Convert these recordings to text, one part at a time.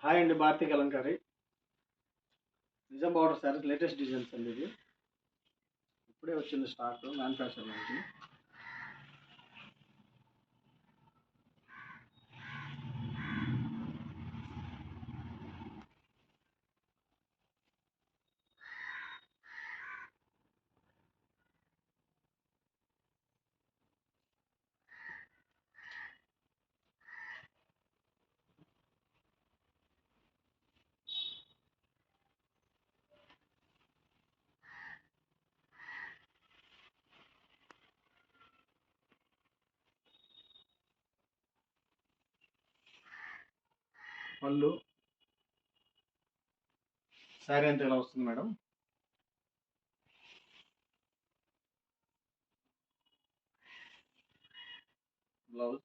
Hi అండి, Bharathi Kalamkari. Nizam border saris latest designs అండి. ఇది ఇప్పుడే వచ్చింది స్టాక్ మ్యానుఫ్యాక్చర్ నుంచి. పళ్ళు శారీ అంతా ఇలా వస్తుంది madam. Blouse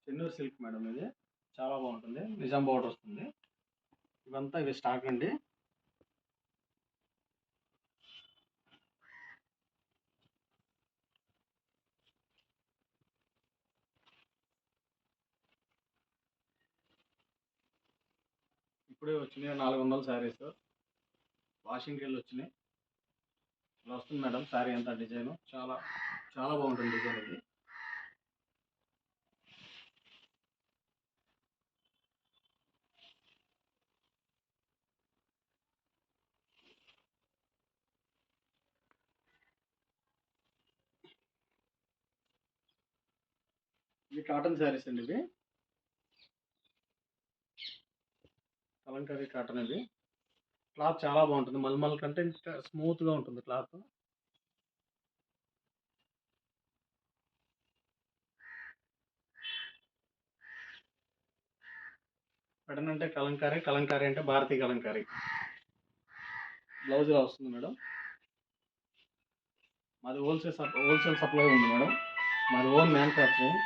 Chennur silk madam. ఇది చాలా బాగుంటుంది, నిజాం బార్డర్ వస్తుంది. ఇవి స్టాక్ అండి. ఇప్పుడే వచ్చినాయి 400 శారీస్ వాషింగ్కి వెళ్ళి వచ్చినాయి. ఇలా వస్తుంది మేడం శారీ అంతా. డిజైన్ చాలా చాలా బాగుంటుంది డిజైన్. ఇవి కాటన్ శారీస్ అండి. ఇవి కలంకారీ కాటన్. ఇది క్లాత్ చాలా బాగుంటుంది, మల్మల్ కంటే ఇంకా స్మూత్గా ఉంటుంది క్లాత్. పెడన్ అంటే కలంకారీ, కలంకారీ అంటే భారతీ కలంకారీ. బ్లౌజ్ ఇలా వస్తుంది మేడం. మాది హోల్సేల్ సప్లై ఉంది మేడం. మాది ఓన్ మ్యానుఫ్యాక్చరింగ్.